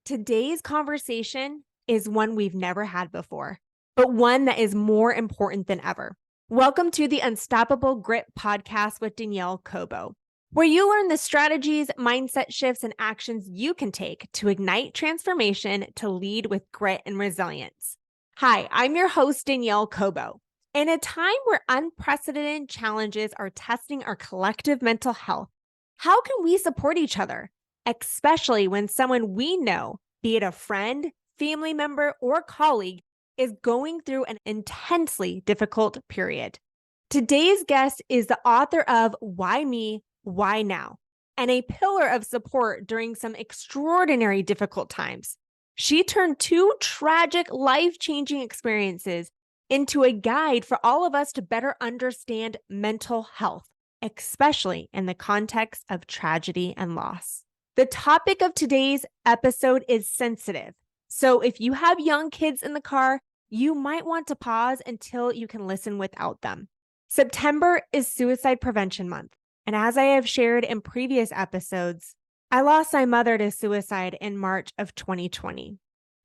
Today's conversation is one we've never had before, but one that is more important than ever. Welcome to the Unstoppable Grit podcast with Danielle Cobo, where you learn the strategies, mindset shifts, and actions you can take to ignite transformation to lead with grit and resilience. Hi, I'm your host, Danielle Cobo. In a time where unprecedented challenges are testing our collective mental health, how can we support each other? Especially when someone we know, be it a friend, family member, or colleague, is going through an intensely difficult period. Today's guest is the author of Why Me, Why Now, and a pillar of support during some extraordinary difficult times. She turned two tragic, life-changing experiences into a guide for all of us to better understand mental health, especially in the context of tragedy and loss. The topic of today's episode is sensitive. So if you have young kids in the car, you might want to pause until you can listen without them. September is Suicide Prevention Month. And as I have shared in previous episodes, I lost my mother to suicide in March of 2020.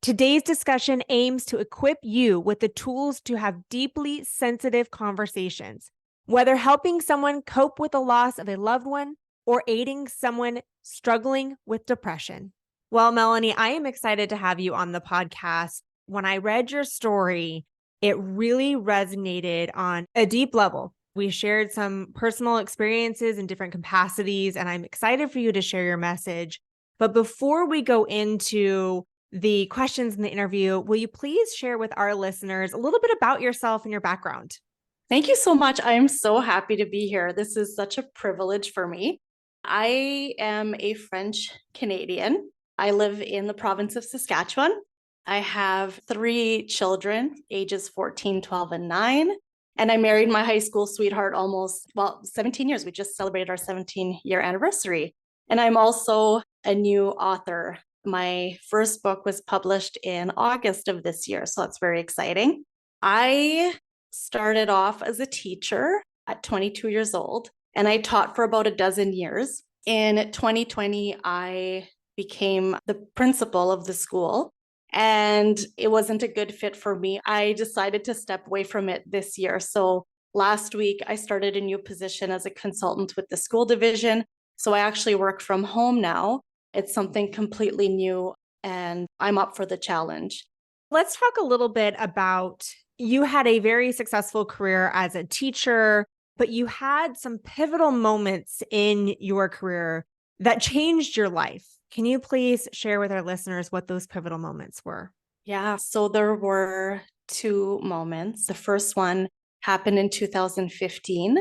Today's discussion aims to equip you with the tools to have deeply sensitive conversations, whether helping someone cope with the loss of a loved one or aiding someone struggling with depression. Well, Melanie, I am excited to have you on the podcast. When I read your story, it really resonated on a deep level. We shared some personal experiences in different capacities, and I'm excited for you to share your message. But before we go into the questions in the interview, will you please share with our listeners a little bit about yourself and your background? Thank you so much. I am so happy to be here. This is such a privilege for me. I am a French Canadian. I live in the province of Saskatchewan. I have 3 children, ages 14, 12, and 9. And I married my high school sweetheart 17 years. We just celebrated our 17-year anniversary. And I'm also a new author. My first book was published in August of this year, so that's very exciting. I started off as a teacher at 22 years old, and I taught for about a dozen years. In 2020, I became the principal of the school, and it wasn't a good fit for me. I decided to step away from it this year. So last week, I started a new position as a consultant with the school division. So I actually work from home now. It's something completely new, and I'm up for the challenge. Let's talk a little bit about, you had a very successful career as a teacher, but you had some pivotal moments in your career that changed your life. Can you please share with our listeners what those pivotal moments were? Yeah, so there were 2 moments. The first one happened in 2015.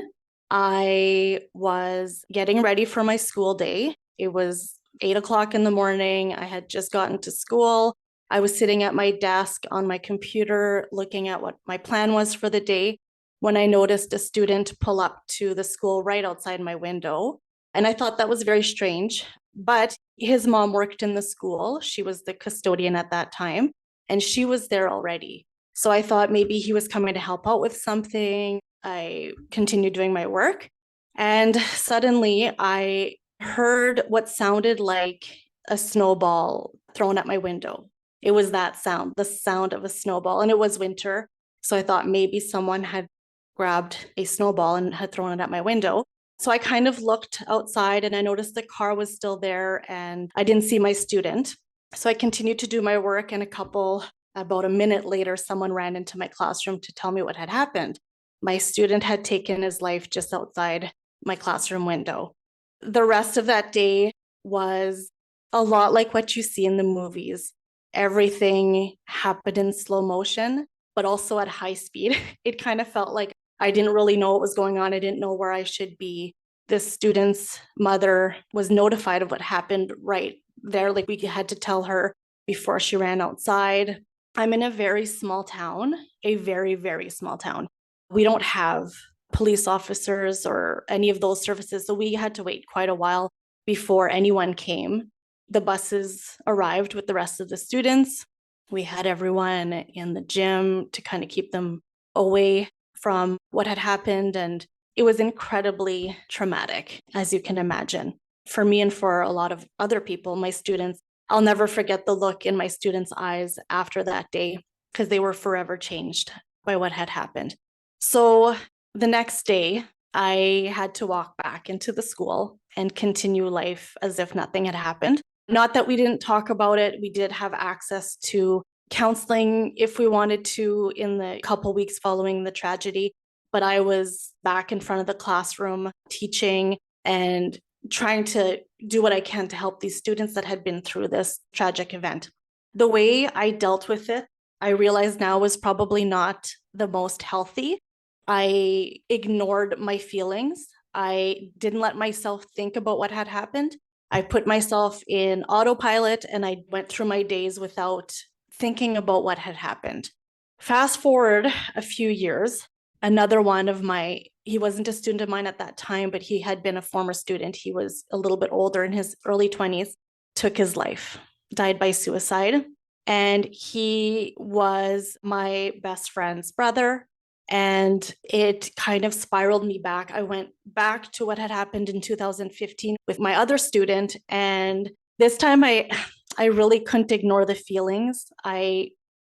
I was getting ready for my school day. It was 8 o'clock in the morning. I had just gotten to school. I was sitting at my desk on my computer looking at what my plan was for the day when I noticed a student pull up to the school right outside my window. And I thought that was very strange, but his mom worked in the school. She was the custodian at that time, and she was there already. So I thought maybe he was coming to help out with something. I continued doing my work, and suddenly I heard what sounded like a snowball thrown at my window. It was that sound, the sound of a snowball, and it was winter. So I thought maybe someone had grabbed a snowball and had thrown it at my window. So I kind of looked outside and I noticed the car was still there and I didn't see my student. So I continued to do my work, and about a minute later, someone ran into my classroom to tell me what had happened. My student had taken his life just outside my classroom window. The rest of that day was a lot like what you see in the movies. Everything happened in slow motion, but also at high speed. It kind of felt like I didn't really know what was going on. I didn't know where I should be. This student's mother was notified of what happened right there. Like, we had to tell her before she ran outside. I'm in a very small town, a very, very small town. We don't have police officers or any of those services. So we had to wait quite a while before anyone came. The buses arrived with the rest of the students. We had everyone in the gym to kind of keep them away from what had happened. And it was incredibly traumatic, as you can imagine. For me and for a lot of other people, my students I'll never forget the look in my students' eyes after that day because they were forever changed by what had happened. So the next day, I had to walk back into the school and continue life as if nothing had happened. Not that we didn't talk about it. We did have access to counseling if we wanted to in the couple weeks following the tragedy. But I was back in front of the classroom teaching and trying to do what I can to help these students that had been through this tragic event. The way I dealt with it, I realize now was probably not the most healthy. I ignored my feelings. I didn't let myself think about what had happened. I put myself in autopilot and I went through my days without thinking about what had happened. Fast forward a few years, another one of he wasn't a student of mine at that time, but he had been a former student. He was a little bit older in his early 20s, took his life, died by suicide. And he was my best friend's brother. And it kind of spiraled me back. I went back to what had happened in 2015 with my other student. And this time I really couldn't ignore the feelings. I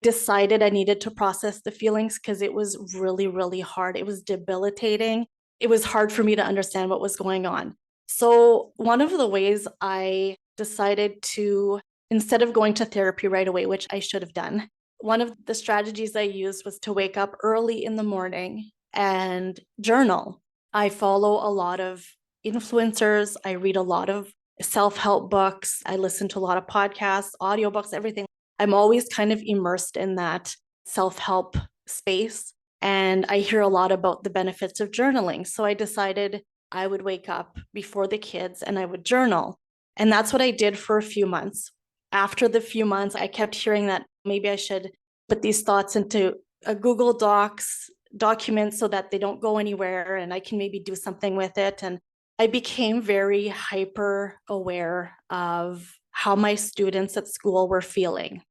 decided I needed to process the feelings because it was really, really hard. It was debilitating. It was hard for me to understand what was going on. So one of the ways I decided to, instead of going to therapy right away, which I should have done, one of the strategies I used was to wake up early in the morning and journal. I follow a lot of influencers. I read a lot of self-help books. I listen to a lot of podcasts, audiobooks, everything. I'm always kind of immersed in that self-help space. And I hear a lot about the benefits of journaling. So I decided I would wake up before the kids and I would journal. And that's what I did for a few months. After the few months, I kept hearing that maybe I should put these thoughts into a Google Docs document so that they don't go anywhere and I can maybe do something with it. And I became very hyper aware of how my students at school were feeling.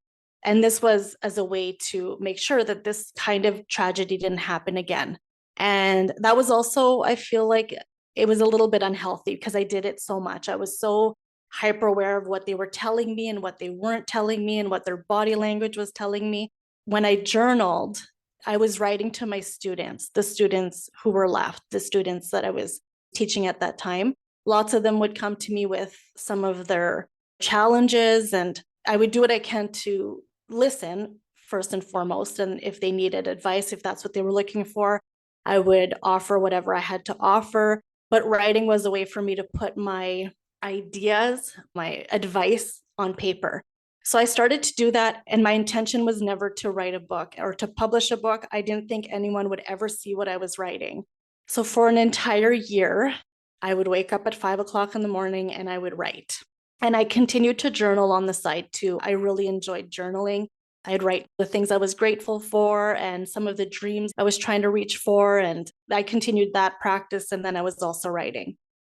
And this was as a way to make sure that this kind of tragedy didn't happen again. And that was also, I feel like it was a little bit unhealthy because I did it so much. I was so hyper aware of what they were telling me and what they weren't telling me and what their body language was telling me. When I journaled, I was writing to my students, the students who were left, the students that I was teaching at that time. Lots of them would come to me with some of their challenges, and I would do what I can to listen first and foremost. And if they needed advice, if that's what they were looking for, I would offer whatever I had to offer. But writing was a way for me to put my ideas, my advice on paper. So I started to do that. And my intention was never to write a book or to publish a book. I didn't think anyone would ever see what I was writing. So for an entire year, I would wake up at 5 o'clock in the morning and I would write. And I continued to journal on the side too. I really enjoyed journaling. I'd write the things I was grateful for and some of the dreams I was trying to reach for. And I continued that practice. And then I was also writing.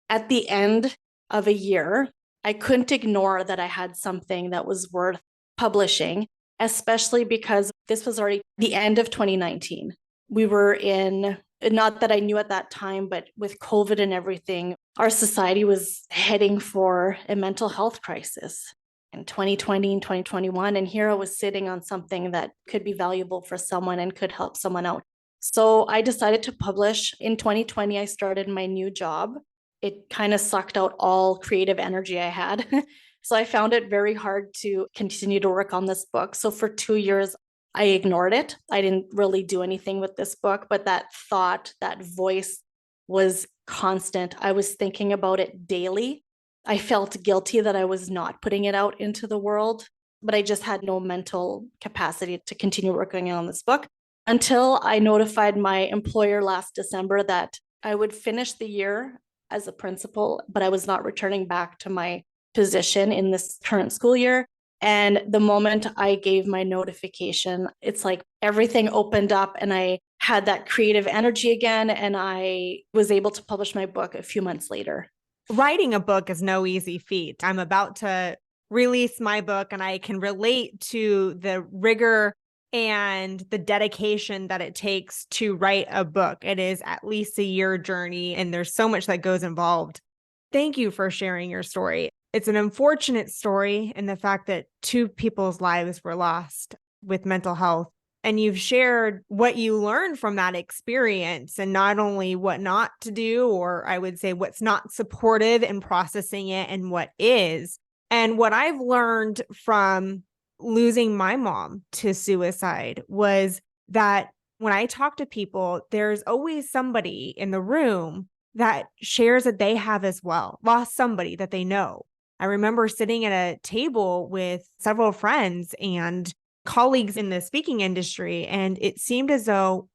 At the end of a year, I couldn't ignore that I had something that was worth publishing, especially because this was already the end of 2019. We were in, not that I knew at that time, but with COVID and everything, our society was heading for a mental health crisis in 2020 and 2021. And here I was sitting on something that could be valuable for someone and could help someone out. So I decided to publish. In 2020, I started my new job. It kind of sucked out all creative energy I had. So I found it very hard to continue to work on this book. So for 2 years, I ignored it. I didn't really do anything with this book, but that thought, that voice was constant. I was thinking about it daily. I felt guilty that I was not putting it out into the world, but I just had no mental capacity to continue working on this book until I notified my employer last December that I would finish the year as a principal, but I was not returning back to my position in this current school year. And the moment I gave my notification, it's like everything opened up and I had that creative energy again. And I was able to publish my book a few months later. Writing a book is no easy feat. I'm about to release my book and I can relate to the rigor and the dedication that it takes to write a book. It is at least a year journey and there's so much that goes involved. Thank you for sharing your story. It's an unfortunate story in the fact that two people's lives were lost with mental health. And you've shared what you learned from that experience and not only what not to do, or I would say what's not supportive in processing it and what is. And what I've learned from losing my mom to suicide was that when I talk to people, there's always somebody in the room that shares that they have as well, lost somebody that they know. I remember sitting at a table with several friends and colleagues in the speaking industry, and it seemed as though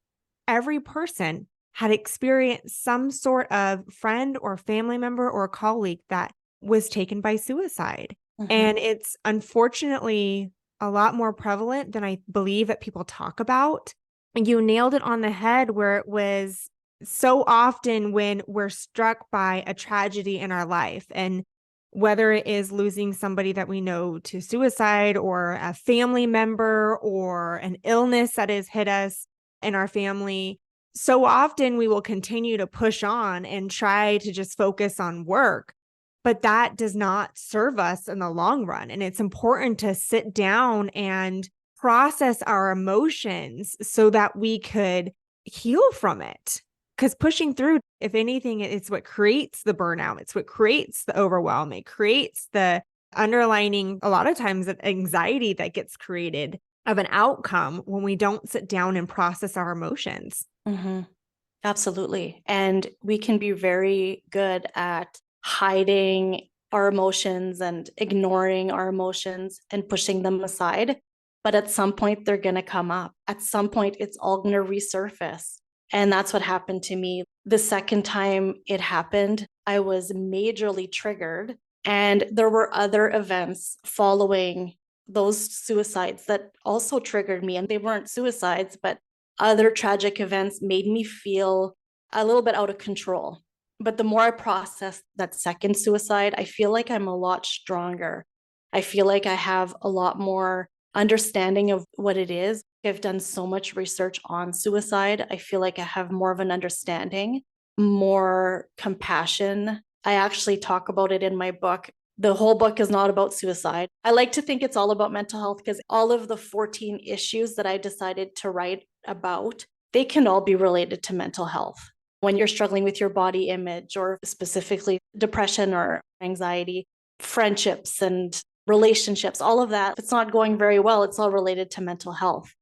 every person had experienced some sort of friend or family member or colleague that was taken by suicide. Mhm. And it's unfortunately a lot more prevalent than I believe that people talk about. And you nailed it on the head where it was so often when we're struck by a tragedy in our life, and whether it is losing somebody that we know to suicide or a family member or an illness that has hit us in our family, so often we will continue to push on and try to just focus on work, but that does not serve us in the long run. And it's important to sit down and process our emotions so that we could heal from it. Because pushing through, if anything, it's what creates the burnout. It's what creates the overwhelm. It creates the underlining, a lot of times, of anxiety that gets created of an outcome when we don't sit down and process our emotions. Mhm. Absolutely. And we can be very good at hiding our emotions and ignoring our emotions and pushing them aside. But at some point, they're going to come up. At some point, it's all going to resurface. And that's what happened to me. The second time it happened, I was majorly triggered. And there were other events following those suicides that also triggered me. And they weren't suicides, but other tragic events made me feel a little bit out of control. But the more I processed that second suicide, I feel like I'm a lot stronger. I feel like I have a lot more understanding of what it is. I've done so much research on suicide. I feel like I have more of an understanding, more compassion. I actually talk about it in my book. The whole book is not about suicide. I like to think it's all about mental health because all of the 14 issues that I decided to write about, they can all be related to mental health. When you're struggling with your body image or specifically depression or anxiety, friendships and relationships, all of that, if it's not going very well, it's all related to mental health.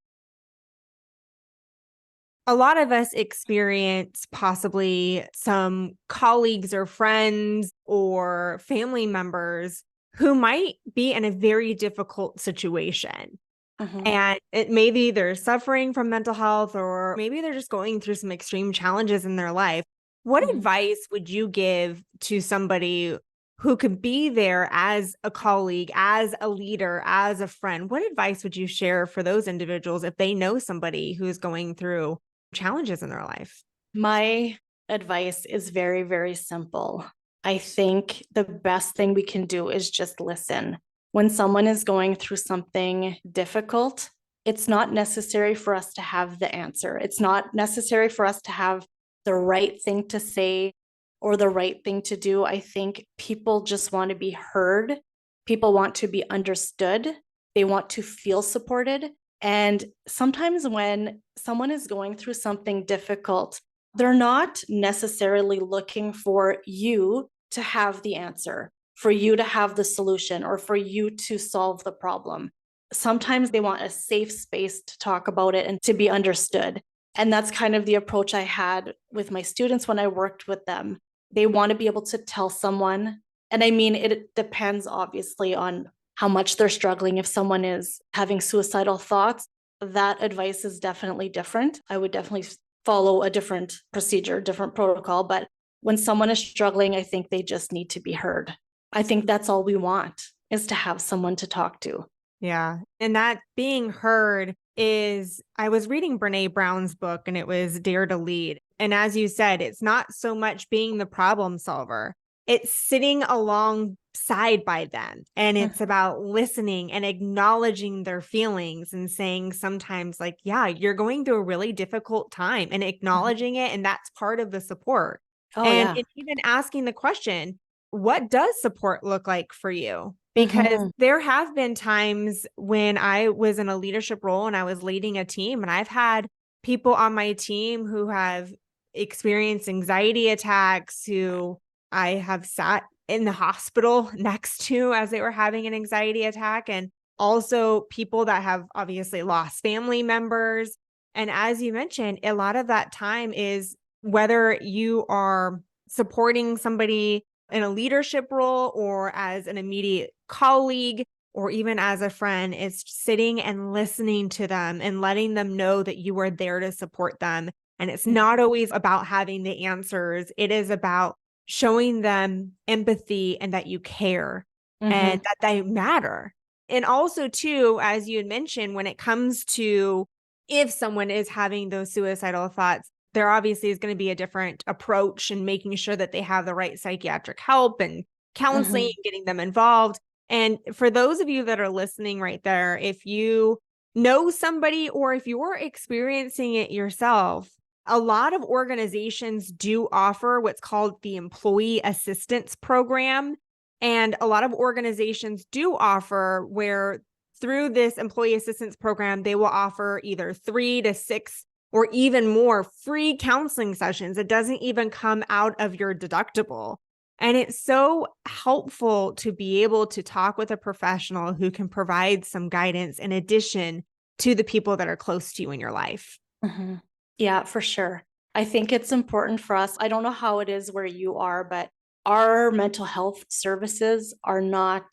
A lot of us experience possibly some colleagues or friends or family members who might be in a very difficult situation. Mhm. And it maybe they're suffering from mental health, or maybe they're just going through some extreme challenges in their life. What Mhm. advice would you give to somebody who could be there as a colleague, as a leader, as a friend? What advice would you share for those individuals if they know somebody who's going through challenges in their life? My advice is very, very simple. I think the best thing we can do is just listen. When someone is going through something difficult, it's not necessary for us to have the answer. It's not necessary for us to have the right thing to say or the right thing to do. I think people just want to be heard. People want to be understood. They want to feel supported. And sometimes when someone is going through something difficult, they're not necessarily looking for you to have the answer, for you to have the solution, or for you to solve the problem. Sometimes they want a safe space to talk about it and to be understood. And that's kind of the approach I had with my students when I worked with them. They want to be able to tell someone. And I mean, it depends obviously on how much they're struggling. If someone is having suicidal thoughts, that advice is definitely different. I would definitely follow a different procedure, different protocol. But when someone is struggling, I think they just need to be heard. I think that's all we want is to have someone to talk to. Yeah. And that being heard is, I was reading Brene Brown's book and it was Dare to Lead. And as you said, it's not so much being the problem solver, it's sitting alongside by them. And it's Mhm. about listening and acknowledging their feelings and saying sometimes, like, yeah, you're going through a really difficult time and Mhm. acknowledging it. And that's part of the support. Oh, And yeah. even asking the question, what does support look like for you? Because Mm-hmm. there have been times when I was in a leadership role and I was leading a team, and I've had people on my team who have experienced anxiety attacks, who I have sat in the hospital next to as they were having an anxiety attack, and also people that have obviously lost family members. And as you mentioned, a lot of that time is whether you are supporting somebody in a leadership role or as an immediate colleague or even as a friend, is sitting and listening to them and letting them know that you are there to support them. And it's not always about having the answers. It is about showing them empathy and that you care Mm-hmm. and that they matter. And also, too, as you had mentioned, when it comes to if someone is having those suicidal thoughts, there obviously is going to be a different approach in making sure that they have the right psychiatric help and counseling Mm-hmm. and getting them involved. And for those of you that are listening right there, if you know somebody or if you're experiencing it yourself, a lot of organizations do offer what's called the Employee Assistance Program. And a lot of organizations do offer where through this Employee Assistance Program, they will offer either 3 to 6 or even more free counseling sessions. It doesn't even come out of your deductible. And it's so helpful to be able to talk with a professional who can provide some guidance in addition to the people that are close to you in your life. Mm-hmm. Yeah, for sure. I think it's important for us. I don't know how it is where you are, but our mental health services are not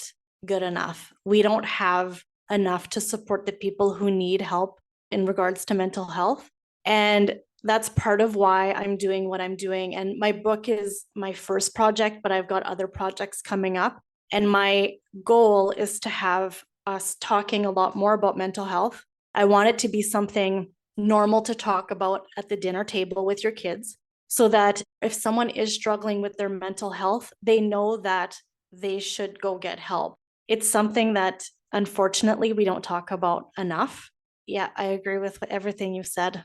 good enough. We don't have enough to support the people who need help in regards to mental health. And that's part of why I'm doing what I'm doing. And my book is my first project, but I've got other projects coming up. And my goal is to have us talking a lot more about mental health. I want it to be something normal to talk about at the dinner table with your kids, so that if someone is struggling with their mental health, they know that they should go get help. It's something that unfortunately we don't talk about enough. Yeah, I agree with everything you said.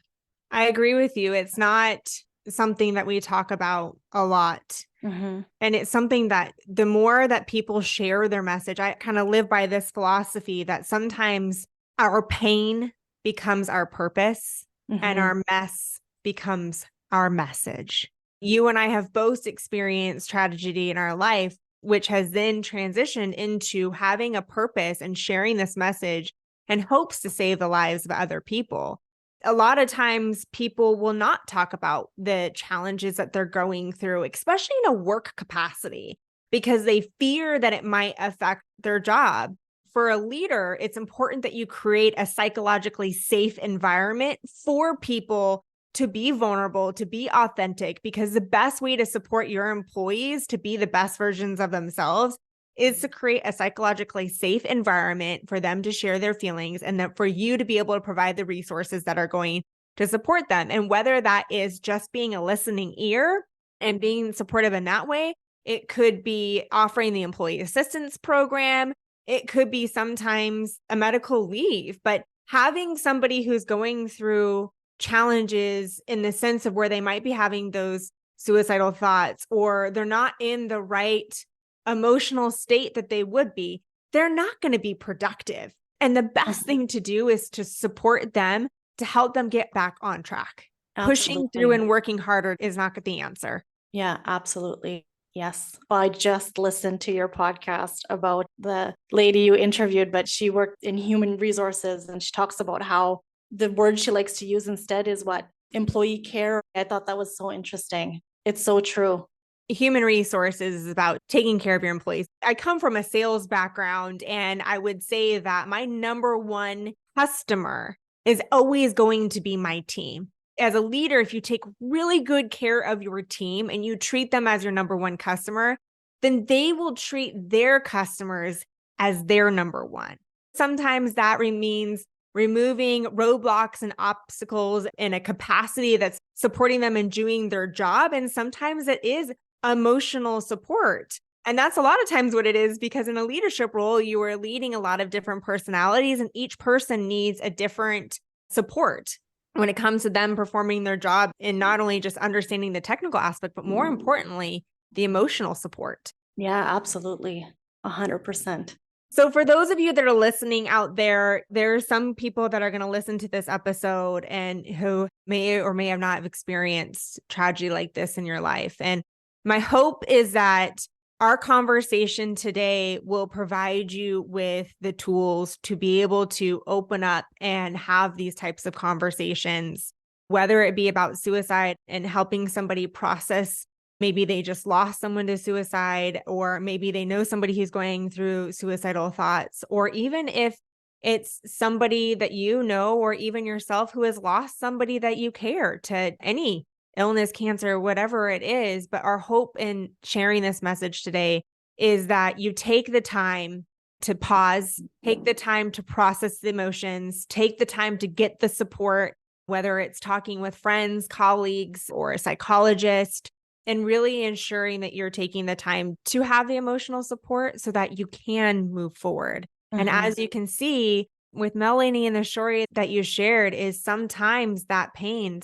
I agree with you. It's not something that we talk about a lot. Mm-hmm. And it's something that the more that people share their message, I kind of live by this philosophy that sometimes our pain becomes our purpose and Mm-hmm. our mess becomes our message. You and I have both experienced tragedy in our life, which has then transitioned into having a purpose and sharing this message and hopes to save the lives of other people. A lot of times people will not talk about the challenges that they're going through, especially in a work capacity, because they fear that it might affect their job. For a leader, it's important that you create a psychologically safe environment for people to be vulnerable, to be authentic, because the best way to support your employees to be the best versions of themselves is to create a psychologically safe environment for them to share their feelings and that for you to be able to provide the resources that are going to support them. And whether that is just being a listening ear and being supportive in that way, it could be offering the employee assistance program. It could be sometimes a medical leave, but having somebody who's going through challenges in the sense of where they might be having those suicidal thoughts or they're not in the right emotional state that they would be, they're not going to be productive. And the best thing to do is to support them to help them get back on track. Pushing through Absolutely. and working harder is not the answer. Yeah, absolutely. Yes. Well, I just listened to your podcast about the lady you interviewed, but she worked in human resources and she talks about how the word she likes to use instead is what? Employee care. I thought that was so interesting. It's so true. Human resources is about taking care of your employees. I come from a sales background, and I would say that my number one customer is always going to be my team. As a leader, if you take really good care of your team and you treat them as your number one customer, then they will treat their customers as their number one. Sometimes that means removing roadblocks and obstacles in a capacity that's supporting them in doing their job. And sometimes it is emotional support. And that's a lot of times what it is, because in a leadership role, you are leading a lot of different personalities, and each person needs a different support when it comes to them performing their job in not only just understanding the technical aspect, but more importantly, the emotional support. Yeah, absolutely. 100%. So for those of you that are listening out there, there are some people that are going to listen to this episode and who may or may have not experienced tragedy like this in your life. And my hope is that our conversation today will provide you with the tools to be able to open up and have these types of conversations, whether it be about suicide and helping somebody process. Maybe they just lost someone to suicide, or maybe they know somebody who's going through suicidal thoughts, or even if it's somebody that you know, or even yourself who has lost somebody that you care to any illness, cancer, whatever it is. But our hope in sharing this message today is that you take the time to pause, take the time to process the emotions, take the time to get the support, whether it's talking with friends, colleagues, or a psychologist, and really ensuring that you're taking the time to have the emotional support so that you can move forward. And Mhm. as you can see with Melanie and the story that you shared, is sometimes that pain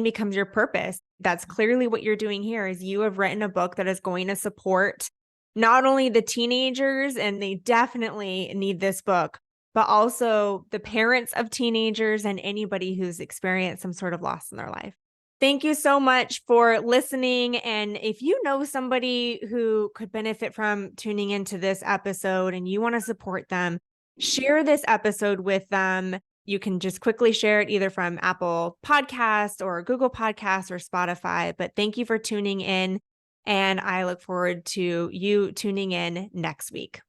becomes your purpose. That's clearly what you're doing here. Is you have written a book that is going to support not only the teenagers, and they definitely need this book, but also the parents of teenagers and anybody who's experienced some sort of loss in their life. Thank you so much for listening. And if you know somebody who could benefit from tuning into this episode and you want to support them, share this episode with them. You can just quickly share it either from Apple Podcasts or Google Podcasts or Spotify. But thank you for tuning in. And I look forward to you tuning in next week.